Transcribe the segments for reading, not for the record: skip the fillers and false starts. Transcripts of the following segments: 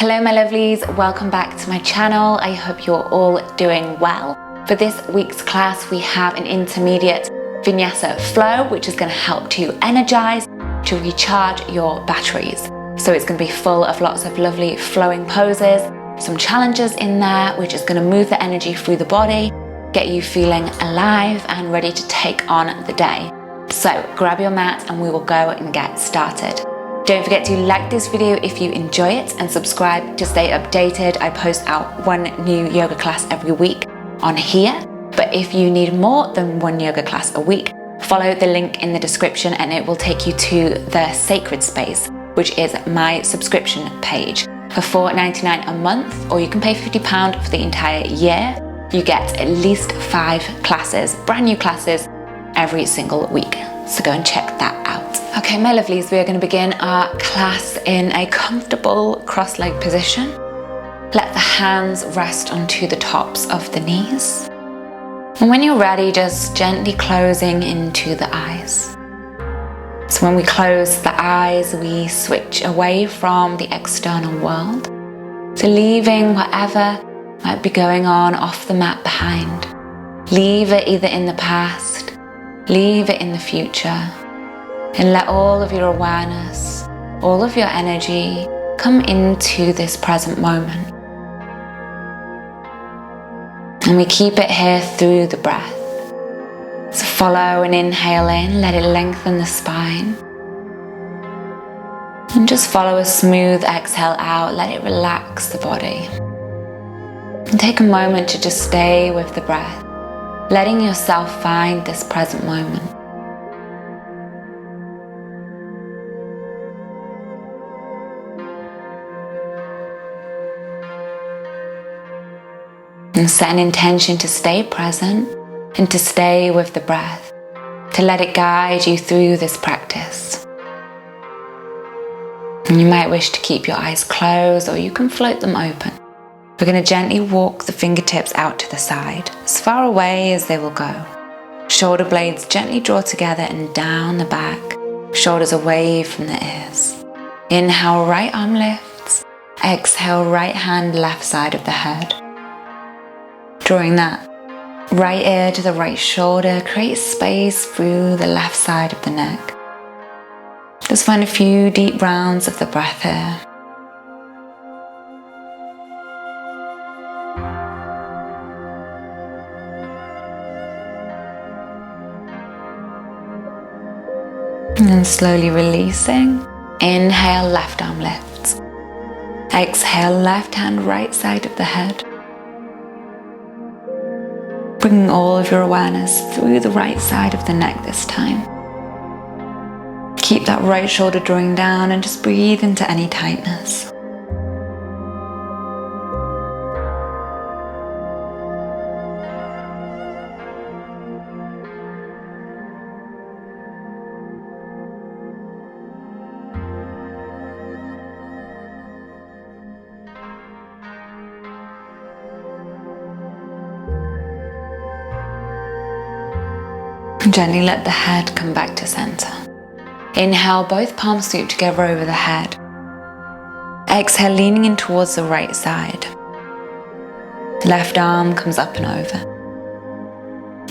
Hello my lovelies, welcome back to my channel. I hope you're all doing well. For this week's class we have an intermediate Vinyasa flow, which is going to help to energize, to recharge your batteries. So it's going to be full of lots of lovely flowing poses, some challenges in there which is going to move the energy through the body, get you feeling alive and ready to take on the day. So grab your mat and we will go and get started. Don't forget to like this video if you enjoy it and subscribe to stay updated. I post out one new yoga class every week on here, but if you need more than one yoga class a week, follow the link in the description and it will take you to the Sacred Space, which is my subscription page. For $4.99 a month, or you can pay £50 for the entire year, you get at least 5 classes, brand new classes, every single week. So go and check that out. Okay, my lovelies, we are going to begin our class in a comfortable cross-leg position. Let the hands rest onto the tops of the knees. And when you're ready, just gently closing into the eyes. So when we close the eyes, we switch away from the external world. So leaving whatever might be going on off the mat behind. Leave it either in the past, leave it in the future. And let all of your awareness, all of your energy come into this present moment. And we keep it here through the breath. So follow and inhale in, let it lengthen the spine. And just follow a smooth exhale out, let it relax the body. And take a moment to just stay with the breath, letting yourself find this present moment. And set an intention to stay present and to stay with the breath, to let it guide you through this practice. And you might wish to keep your eyes closed or you can float them open. We're going to gently walk the fingertips out to the side, as far away as they will go. Shoulder blades gently draw together and down the back, shoulders away from the ears. Inhale, right arm lifts. Exhale, right hand, left side of the head. Drawing that right ear to the right shoulder, create space through the left side of the neck. Just find a few deep rounds of the breath here. And then slowly releasing. Inhale, left arm lifts. Exhale, left hand, right side of the head. Bringing all of your awareness through the right side of the neck this time. Keep that right shoulder drawing down and just breathe into any tightness. Gently let the head come back to center. Inhale, both palms sweep together over the head. Exhale, leaning in towards the right side. Left arm comes up and over.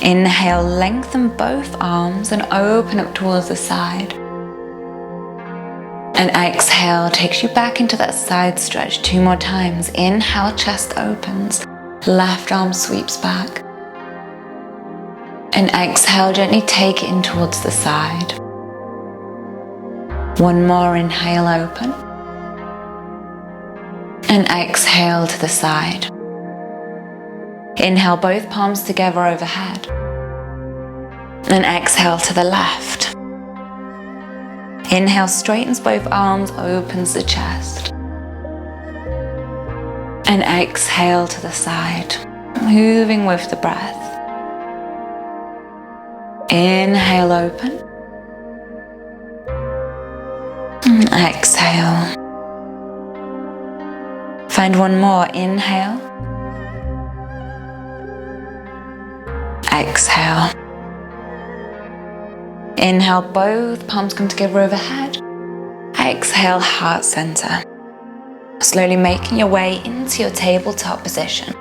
Inhale, lengthen both arms and open up towards the side. And exhale takes you back into that side stretch 2 more times. Inhale, chest opens. Left arm sweeps back. And exhale, gently take it in towards the side. 1 more, inhale, open. And exhale to the side. Inhale, both palms together overhead. And exhale to the left. Inhale, straightens both arms, opens the chest. And exhale to the side, moving with the breath. Inhale, open. And exhale. Find 1 more. Inhale. Exhale. Inhale, both palms come together overhead. Exhale, heart center. Slowly making your way into your tabletop position.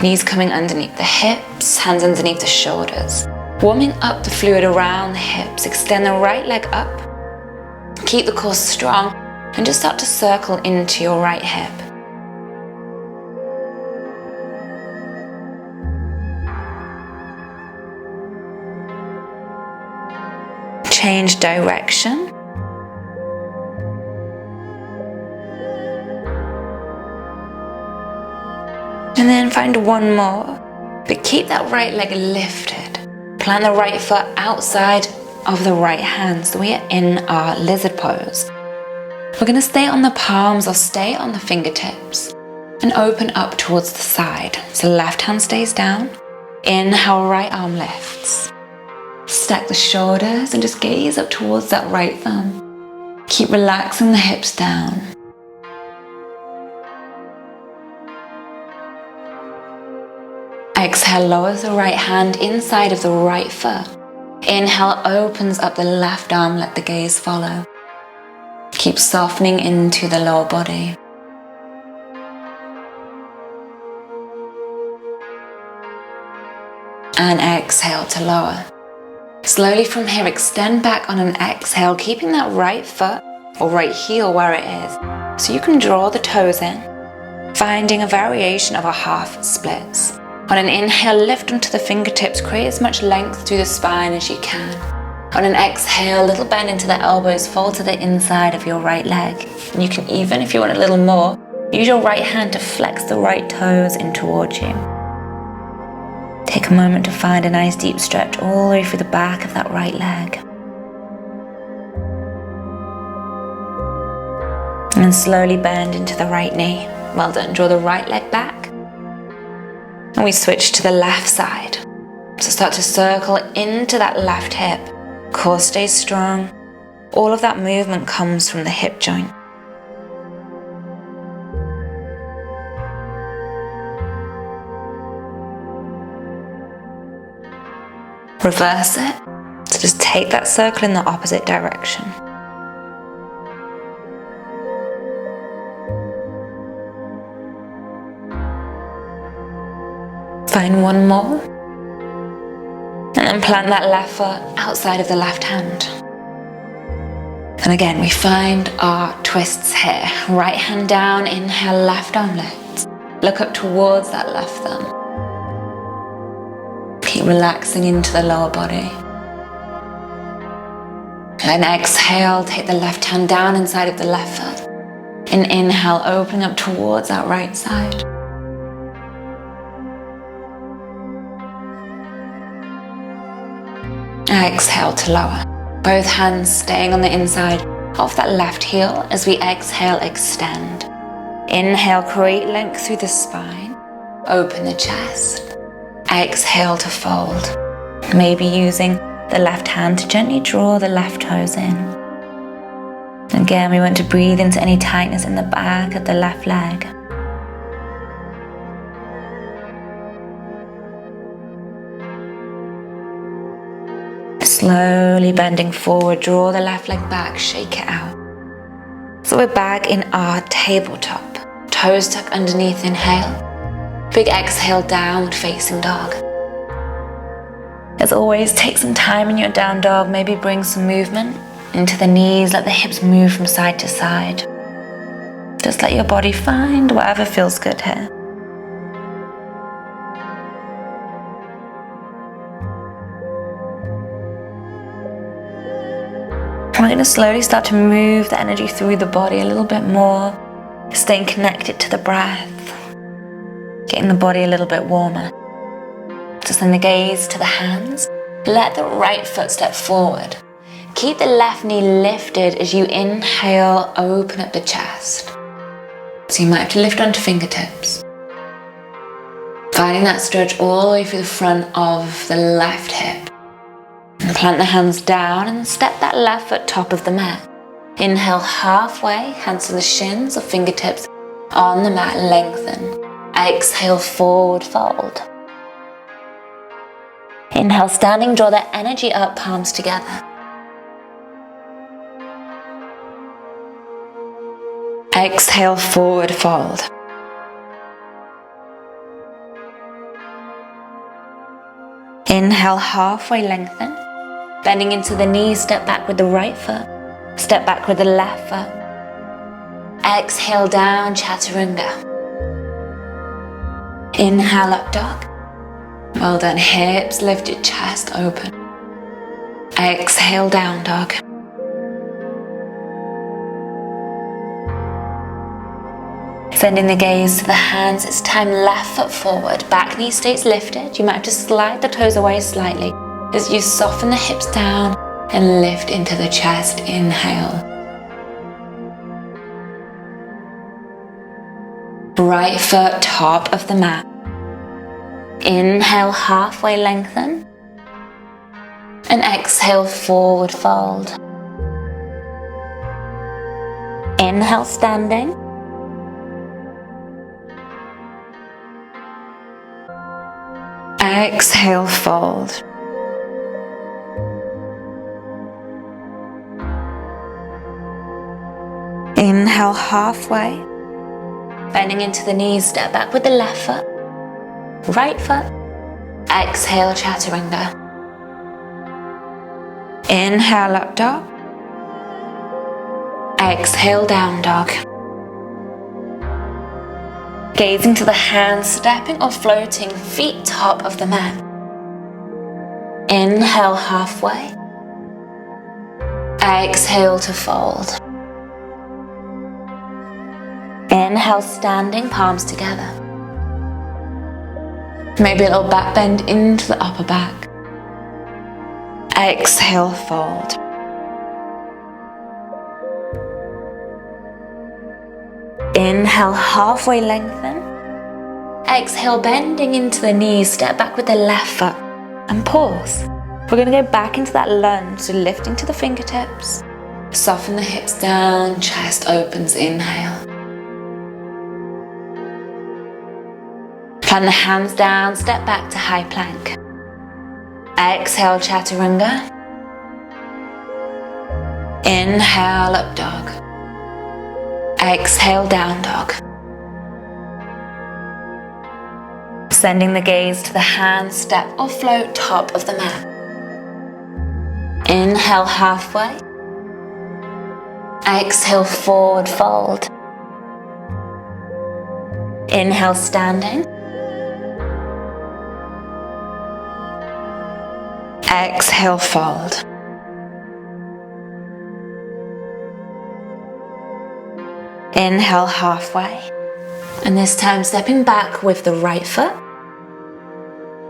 Knees coming underneath the hips, hands underneath the shoulders. Warming up the fluid around the hips. Extend the right leg up. Keep the core strong and just start to circle into your right hip. Change direction. And then find one more, but keep that right leg lifted. Plant the right foot outside of the right hand, so we are in our lizard pose. We're going to stay on the palms or stay on the fingertips and open up towards the side. So left hand stays down. Inhale, right arm lifts. Stack the shoulders and just gaze up towards that right thumb. Keep relaxing the hips down. Exhale, lowers the right hand inside of the right foot. Inhale, opens up the left arm, let the gaze follow. Keep softening into the lower body. And exhale to lower. Slowly from here, extend back on an exhale, keeping that right foot or right heel where it is. So you can draw the toes in, finding a variation of a half splits. On an inhale, lift onto the fingertips, create as much length through the spine as you can. On an exhale, little bend into the elbows, fall to the inside of your right leg. And you can even, if you want a little more, use your right hand to flex the right toes in towards you. Take a moment to find a nice deep stretch all the way through the back of that right leg. And then slowly bend into the right knee. Well done, draw the right leg back. And we switch to the left side. So start to circle into that left hip. Core stays strong. All of that movement comes from the hip joint. Reverse it. So just take that circle in the opposite direction. Find one more. And then plant that left foot outside of the left hand. And again, we find our twists here. Right hand down, inhale, left arm lifts. Look up towards that left thumb. Keep relaxing into the lower body. And exhale, take the left hand down inside of the left foot. And inhale, opening up towards that right side. Exhale to lower. Both hands staying on the inside of that left heel as we exhale, extend. Inhale, create length through the spine. Open the chest. Exhale to fold. Maybe using the left hand to gently draw the left toes in. Again, we want to breathe into any tightness in the back of the left leg. Slowly bending forward, draw the left leg back, shake it out. So we're back in our tabletop. Toes tuck underneath, inhale. Big exhale, downward facing dog. As always, take some time in your down dog, maybe bring some movement into the knees, let the hips move from side to side. Just let your body find whatever feels good here. We're going to slowly start to move the energy through the body a little bit more, staying connected to the breath, getting the body a little bit warmer. Just send the gaze to the hands. Let the right foot step forward. Keep the left knee lifted as you inhale, open up the chest. So you might have to lift onto fingertips. Finding that stretch all the way through the front of the left hip. And plant the hands down and step that left foot top of the mat. Inhale halfway, hands to the shins or fingertips on the mat, lengthen. Exhale, forward fold. Inhale, standing, draw the energy up, palms together. Exhale, forward fold. Inhale, halfway lengthen. Bending into the knees, step back with the right foot. Step back with the left foot. Exhale, down, chaturanga. Inhale, up dog. Well done, hips lifted, chest open. Exhale, down dog. Sending the gaze to the hands, it's time left foot forward, back knee stays lifted. You might have to slide the toes away slightly as you soften the hips down and lift into the chest. Inhale. Right foot top of the mat. Inhale, halfway lengthen. And exhale, forward fold. Inhale, standing. Exhale, fold. Inhale, halfway. Bending into the knees, step back with the left foot. Right foot. Exhale, chaturanga. Inhale, up dog. Exhale, down dog. Gazing to the hands, stepping or floating, feet top of the mat. Inhale, halfway. Exhale to fold. Inhale, standing, palms together. Maybe a little back bend into the upper back. Exhale, fold. Inhale, halfway lengthen. Exhale, bending into the knees, step back with the left foot and pause. We're going to go back into that lunge, so lifting to the fingertips. Soften the hips down, chest opens, inhale. Plant the hands down, step back to high plank. Exhale, chaturanga. Inhale, up dog. Exhale, down dog. Sending the gaze to the hands, step or float top of the mat. Inhale, halfway. Exhale, forward fold. Inhale, standing. Exhale, fold. Inhale, halfway. And this time stepping back with the right foot.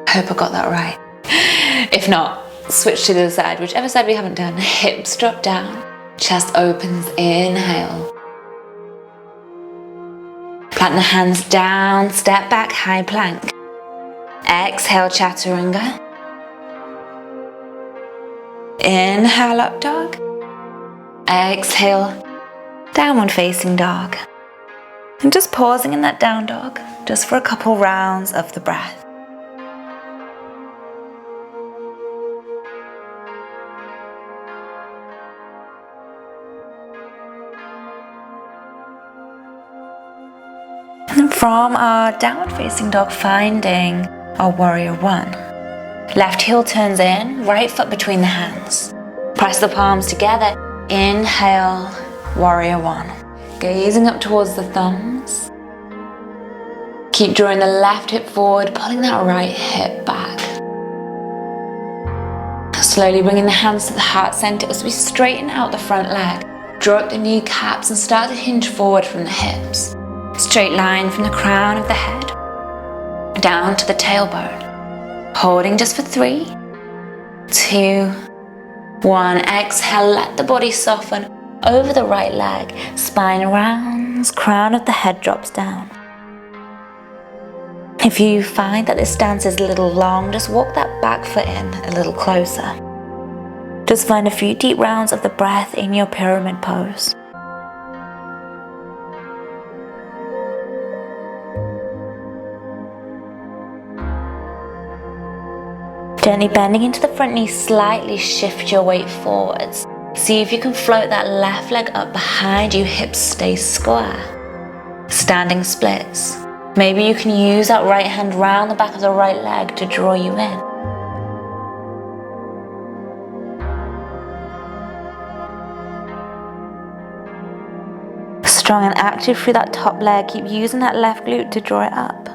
Hope I got that right. If not, switch to the other side, whichever side we haven't done. Hips drop down, chest opens, inhale. Plant the hands down, step back, high plank. Exhale, chaturanga. Inhale, up dog. Exhale, downward facing dog. And just pausing in that down dog, just for a couple rounds of the breath. And from our downward facing dog, finding our warrior one. Left heel turns in, right foot between the hands. Press the palms together. Inhale, warrior one. Gazing up towards the thumbs. Keep drawing the left hip forward, pulling that right hip back. Slowly bringing the hands to the heart center as we straighten out the front leg. Draw up the kneecaps and start to hinge forward from the hips. Straight line from the crown of the head down to the tailbone. Holding just for 3, 2, 1. Exhale, let the body soften over the right leg. Spine rounds, crown of the head drops down. If you find that this stance is a little long, just walk that back foot in a little closer. Just find a few deep rounds of the breath in your pyramid pose. Gently bending into the front knee, slightly shift your weight forwards. So See if you can float that left leg up behind you, hips stay square. Standing splits. Maybe you can use that right hand round the back of the right leg to draw you in. Strong and active through that top leg. Keep using that left glute to draw it up.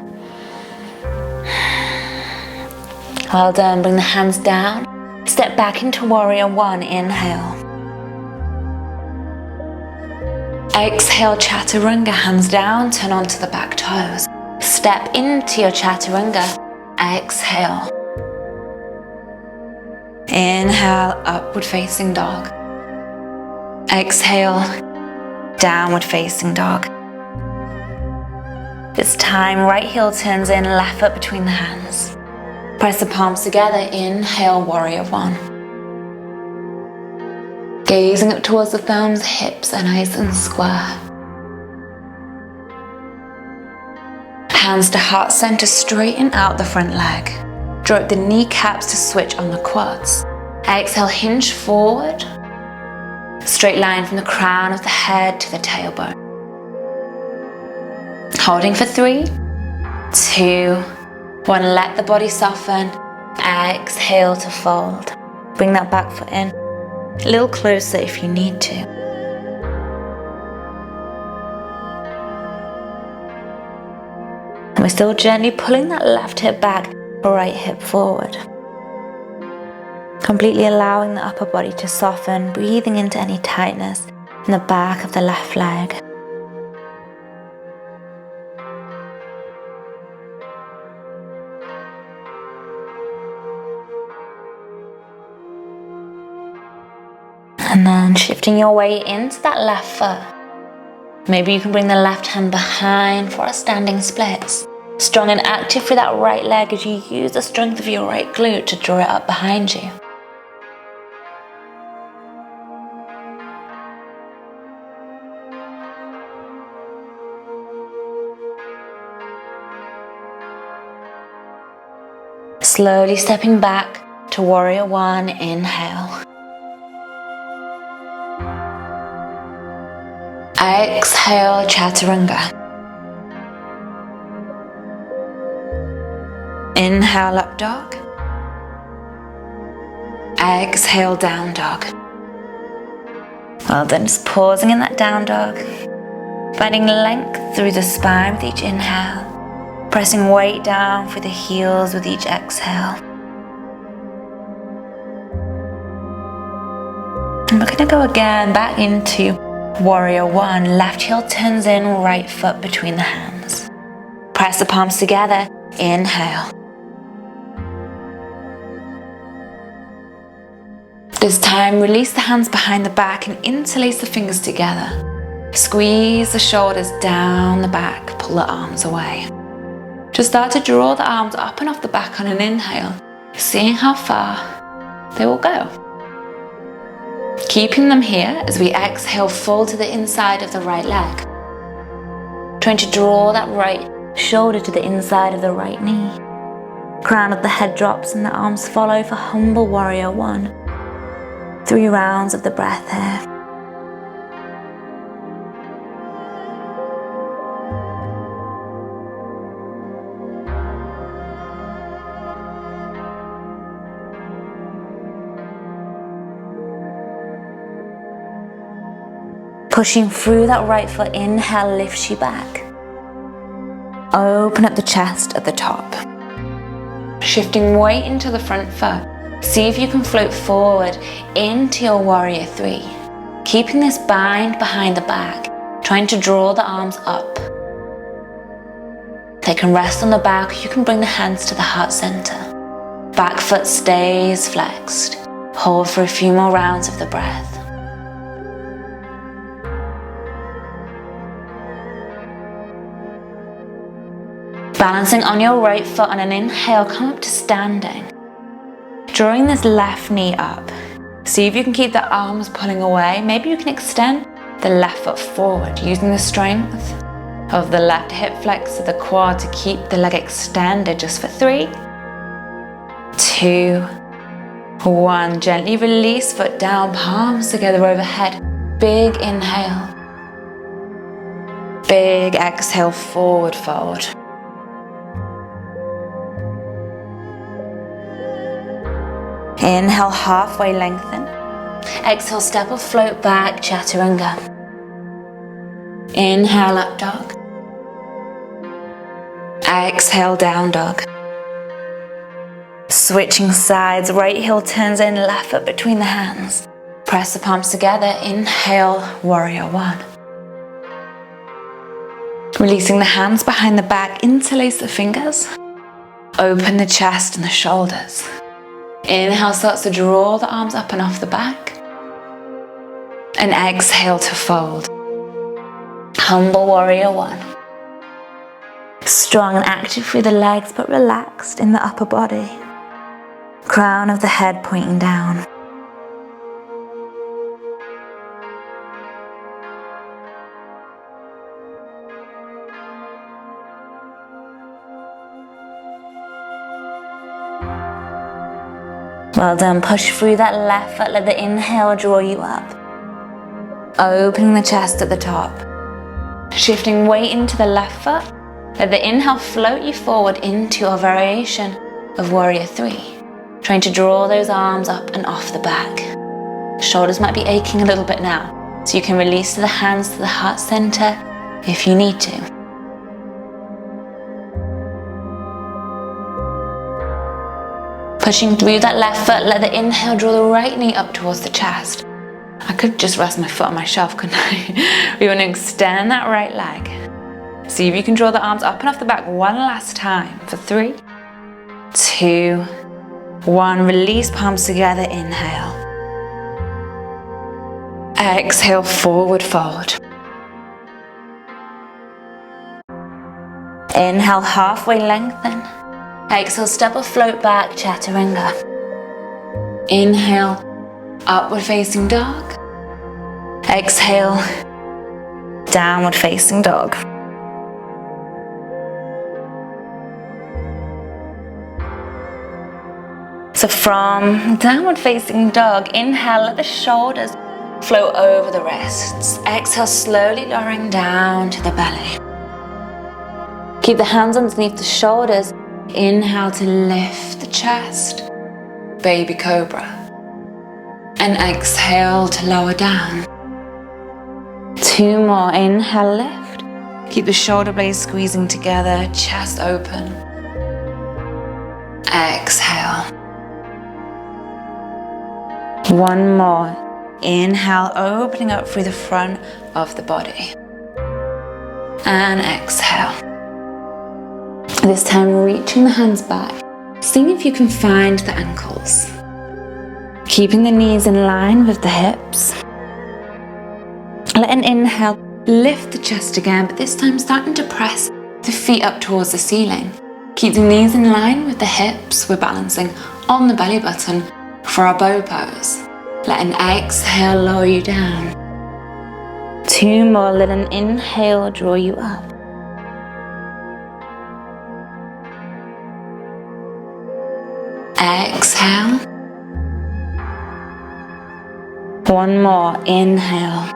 Well done. Bring the hands down. Step back into warrior one. Inhale. Exhale, chaturanga. Hands down. Turn onto the back toes. Step into your chaturanga. Exhale. Inhale, upward facing dog. Exhale, downward facing dog. This time, right heel turns in, left foot between the hands. Press the palms together. Inhale, warrior one. Gazing up towards the thumbs, hips are nice and square. Hands to heart center, straighten out the front leg. Draw up the kneecaps to switch on the quads. Exhale, hinge forward. Straight line from the crown of the head to the tailbone. Holding for 3, 2, 1. Let the body soften. Exhale to fold. Bring that back foot in. A little closer if you need to. And we're still gently pulling that left hip back, right hip forward. Completely allowing the upper body to soften, breathing into any tightness in the back of the left leg. And then shifting your way into that left foot. Maybe you can bring the left hand behind for a standing splits. Strong and active for that right leg as you use the strength of your right glute to draw it up behind you. Slowly stepping back to warrior one. Inhale. Exhale, chaturanga. Inhale, up dog. Exhale, down dog. Well done, just pausing in that down dog. Finding length through the spine with each inhale. Pressing weight down through the heels with each exhale. And we're going to go again back into warrior one. Left heel turns in, right foot between the hands. Press the palms together. Inhale. This time, release the hands behind the back and interlace the fingers together. Squeeze the shoulders down the back, pull the arms away. Just start to draw the arms up and off the back on an inhale, seeing how far they will go. Keeping them here as we exhale, fold to the inside of the right leg. Trying to draw that right shoulder to the inside of the right knee. Crown of the head drops and the arms follow for humble warrior one. 3 rounds of the breath here. Pushing through that right foot, inhale lifts you back. Open up the chest at the top. Shifting weight into the front foot. See if you can float forward into your warrior 3. Keeping this bind behind the back, trying to draw the arms up. They can rest on the back, or you can bring the hands to the heart center. Back foot stays flexed. Hold for a few more rounds of the breath. Balancing on your right foot on an inhale, come up to standing. Drawing this left knee up. See if you can keep the arms pulling away. Maybe you can extend the left foot forward, using the strength of the left hip flex of the quad to keep the leg extended just for 3, 2, 1, gently release, foot down, palms together overhead. Big inhale. Big exhale, forward fold. Inhale, halfway lengthen. Exhale, step or float back, chaturanga. Inhale, up dog. Exhale, down dog. Switching sides, right heel turns in, left foot between the hands. Press the palms together, inhale, warrior 1. Releasing the hands behind the back, interlace the fingers. Open the chest and the shoulders. Inhale starts to draw the arms up and off the back. And exhale to fold. Humble warrior 1. Strong and active through the legs, but relaxed in the upper body. Crown of the head pointing down. Well done, push through that left foot, let the inhale draw you up. Opening the chest at the top. Shifting weight into the left foot, let the inhale float you forward into your variation of warrior 3. Trying to draw those arms up and off the back. Shoulders might be aching a little bit now, so you can release the hands to the heart center if you need to. Pushing through that left foot, let the inhale draw the right knee up towards the chest. I could just rest my foot on my shelf, couldn't I? We want to extend that right leg. See if you can draw the arms up and off the back one last time for 3, 2, 1. Release palms together, inhale. Exhale, forward fold. Inhale, halfway lengthen. Exhale, step or float back, chaturanga. Inhale, upward facing dog. Exhale, downward facing dog. So from downward facing dog, inhale, let the shoulders float over the wrists. Exhale, slowly lowering down to the belly. Keep the hands underneath the shoulders. Inhale to lift the chest, baby cobra. And exhale to lower down. 2 more, inhale, lift. Keep the shoulder blades squeezing together, chest open. Exhale. 1 more, inhale, opening up through the front of the body. And exhale. This time reaching the hands back, seeing if you can find the ankles. Keeping the knees in line with the hips. Let an inhale lift the chest again, but this time starting to press the feet up towards the ceiling. Keep the knees in line with the hips. We're balancing on the belly button for our bow pose. Let an exhale lower you down. 2 more, let an inhale draw you up. Exhale. 1 more, inhale.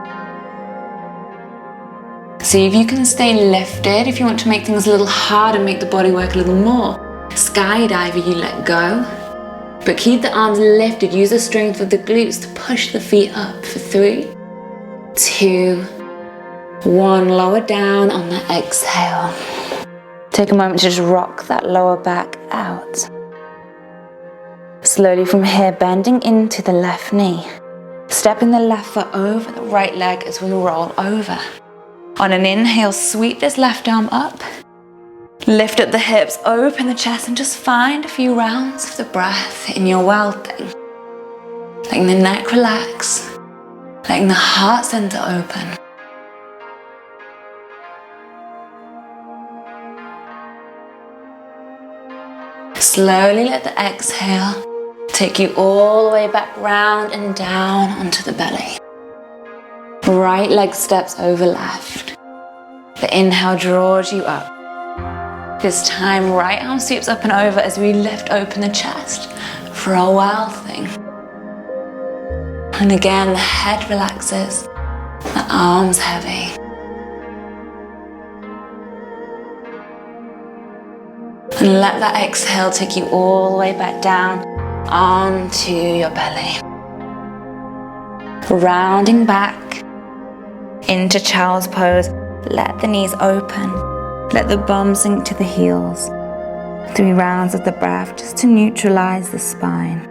See if you can stay lifted. If you want to make things a little harder, make the body work a little more. Skydiver, you let go. But keep the arms lifted. Use the strength of the glutes to push the feet up for 3, 2, 1. Lower down on the exhale. Take a moment to just rock that lower back out. Slowly from here, bending into the left knee. Stepping the left foot over the right leg as we roll over. On an inhale, sweep this left arm up. Lift up the hips, open the chest, and just find a few rounds of the breath in your wild thing. Letting the neck relax, letting the heart center open. Slowly let the exhale take you all the way back round and down onto the belly. Right leg steps over left. The inhale draws you up. This time, right arm sweeps up and over as we lift open the chest for our wild thing. And again, the head relaxes, the arms heavy. And let that exhale take you all the way back down onto your belly. Rounding back into child's pose. Let the knees open. Let the bum sink to the heels. 3 rounds of the breath just to neutralize the spine.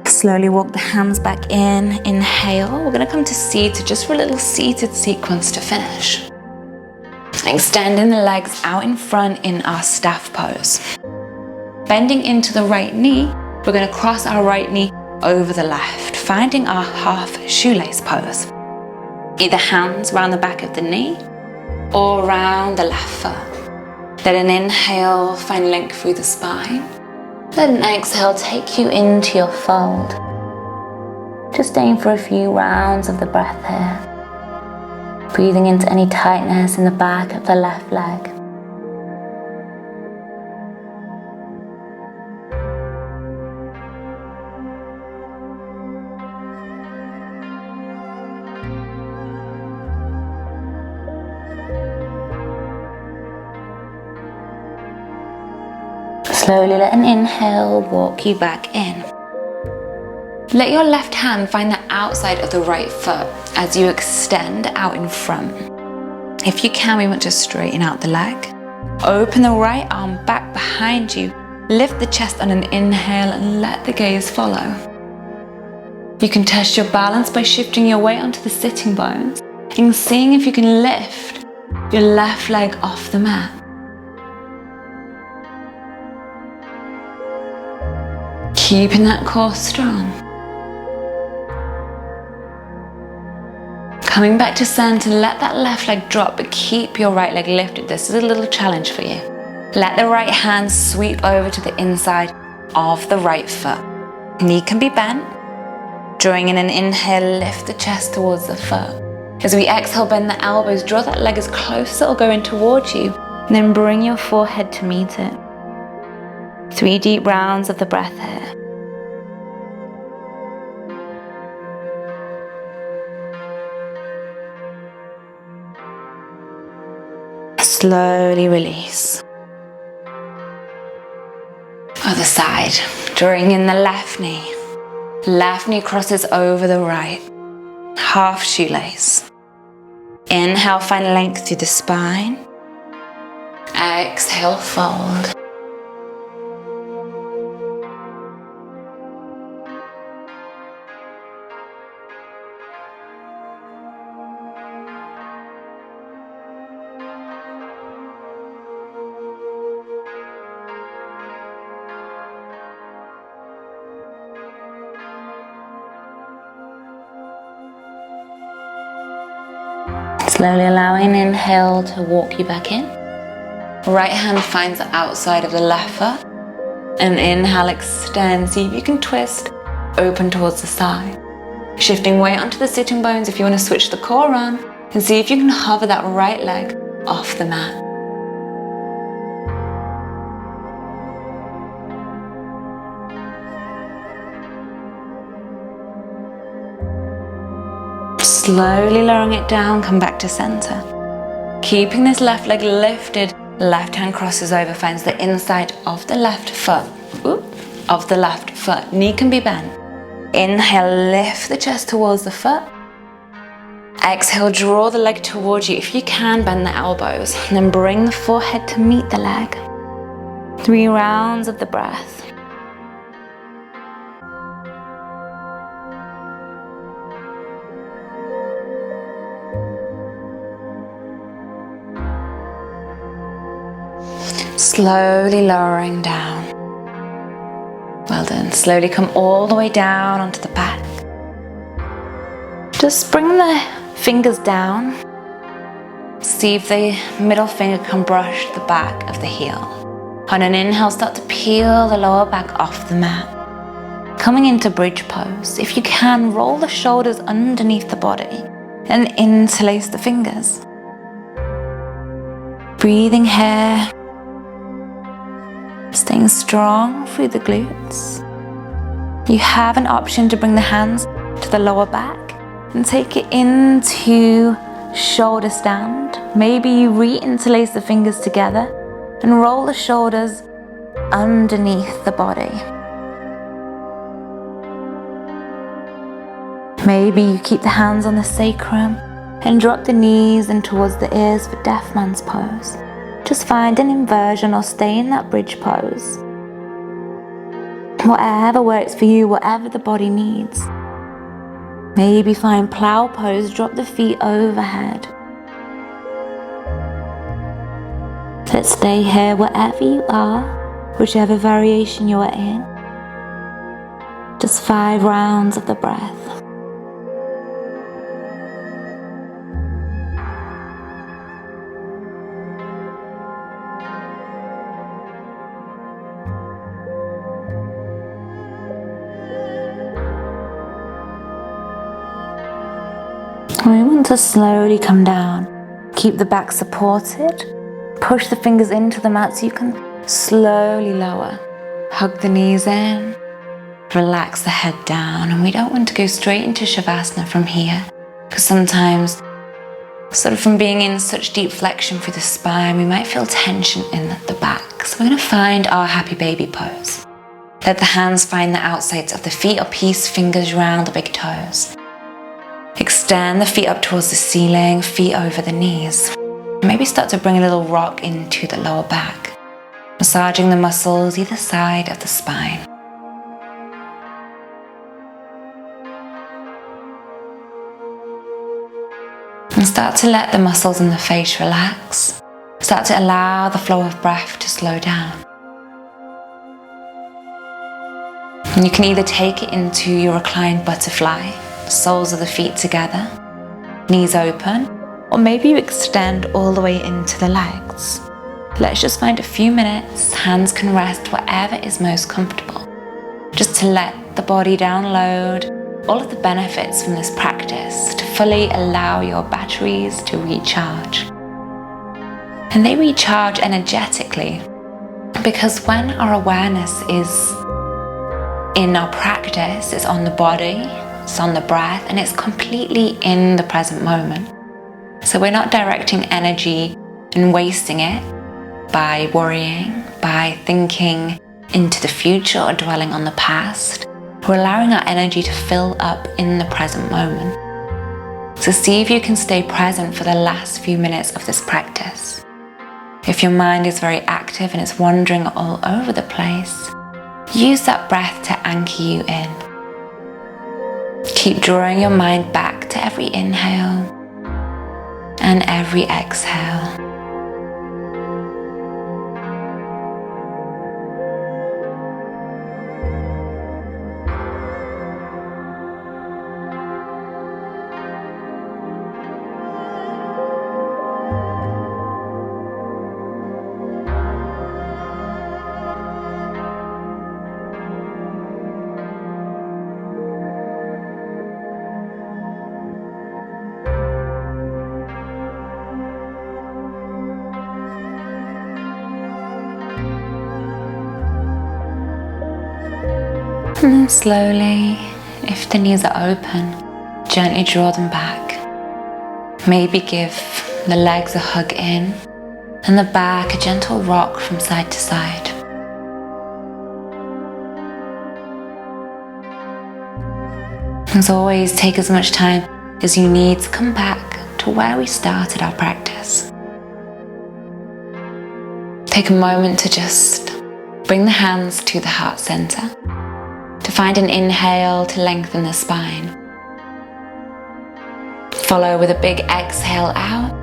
Slowly walk the hands back in. Inhale. We're going to come to seated, just for a little seated sequence to finish. Extending the legs out in front in our staff pose. Bending into the right knee, we're going to cross our right knee over the left, finding our half shoelace pose. Either hands around the back of the knee or around the left foot. Let an inhale find length through the spine. Let an exhale take you into your fold. Just staying for a few rounds of the breath here. Breathing into any tightness in the back of the left leg. Slowly let an inhale walk you back in. Let your left hand find the outside of the right foot as you extend out in front. If you can, we want to straighten out the leg. Open the right arm back behind you. Lift the chest on an inhale and let the gaze follow. You can test your balance by shifting your weight onto the sitting bones and seeing if you can lift your left leg off the mat. Keeping that core strong. Coming back to center, let that left leg drop, but keep your right leg lifted. This is a little challenge for you. Let the right hand sweep over to the inside of the right foot. Knee can be bent. Drawing in an inhale, lift the chest towards the foot. As we exhale, bend the elbows, draw that leg as close as it'll go in towards you, and then bring your forehead to meet it. 3 deep rounds of the breath here. Slowly release. Other side. Drawing in the left knee. Left knee crosses over the right. Half shoelace. Inhale, find length through the spine. Exhale, fold. Slowly allowing an inhale to walk you back in. Right hand finds the outside of the left foot. And inhale, extend. See if you can twist, open towards the side. Shifting weight onto the sitting bones if you want to switch the core on. And see if you can hover that right leg off the mat. Slowly lowering it down, come back to center. Keeping this left leg lifted, left hand crosses over, finds the inside of the left foot. Of the left foot. Knee can be bent. Inhale, lift the chest towards the foot. Exhale, draw the leg towards you. If you can, bend the elbows. And then bring the forehead to meet the leg. 3 rounds of the breath. Slowly lowering down. Well done. Slowly come all the way down onto the back. Just bring the fingers down. See if the middle finger can brush the back of the heel. On an inhale, start to peel the lower back off the mat. Coming into bridge pose. If you can, roll the shoulders underneath the body and interlace the fingers. Breathing here, staying strong through the glutes. You have an option to bring the hands to the lower back and take it into shoulder stand. Maybe you re-interlace the fingers together and roll the shoulders underneath the body. Maybe you keep the hands on the sacrum and drop the knees in towards the ears for Deaf Man's pose. Just find an inversion or stay in that bridge pose. Whatever works for you, whatever the body needs. Maybe find plow pose, drop the feet overhead. Let's stay here wherever you are, whichever variation you are in. Just 5 rounds of the breath. We want to slowly come down. Keep the back supported. Push the fingers into the mat so you can slowly lower. Hug the knees in. Relax the head down. And we don't want to go straight into Shavasana from here, because sometimes, sort of from being in such deep flexion through the spine, we might feel tension in the back. So we're going to find our happy baby pose. Let the hands find the outsides of the feet or peace fingers round the big toes. Extend the feet up towards the ceiling, feet over the knees. Maybe start to bring a little rock into the lower back, massaging the muscles either side of the spine. And start to let the muscles in the face relax. Start to allow the flow of breath to slow down. And you can either take it into your reclined butterfly, soles of the feet together, knees open, or maybe you extend all the way into the legs. Let's just find a few minutes. Hands can rest wherever is most comfortable. Just to let the body download all of the benefits from this practice, to fully allow your batteries to recharge. And they recharge energetically, because when our awareness is in our practice, it's on the body, it's on the breath, and it's completely in the present moment. So we're not directing energy and wasting it by worrying, by thinking into the future or dwelling on the past. We're allowing our energy to fill up in the present moment. So see if you can stay present for the last few minutes of this practice. If your mind is very active and it's wandering all over the place, use that breath to anchor you in. Keep drawing your mind back to every inhale and every exhale. And then slowly, if the knees are open, gently draw them back. Maybe give the legs a hug in and the back a gentle rock from side to side. As always, take as much time as you need to come back to where we started our practice. Take a moment to just bring the hands to the heart center. To find an inhale to lengthen the spine. Follow with a big exhale out,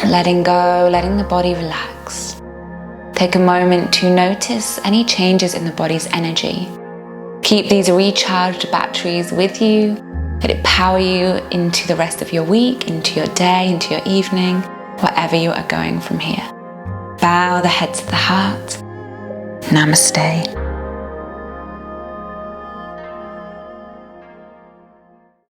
letting go, letting the body relax. Take a moment to notice any changes in the body's energy. Keep these recharged batteries with you. Let it power you into the rest of your week, into your day, into your evening, wherever you are going from here. Bow the head to the heart. Namaste.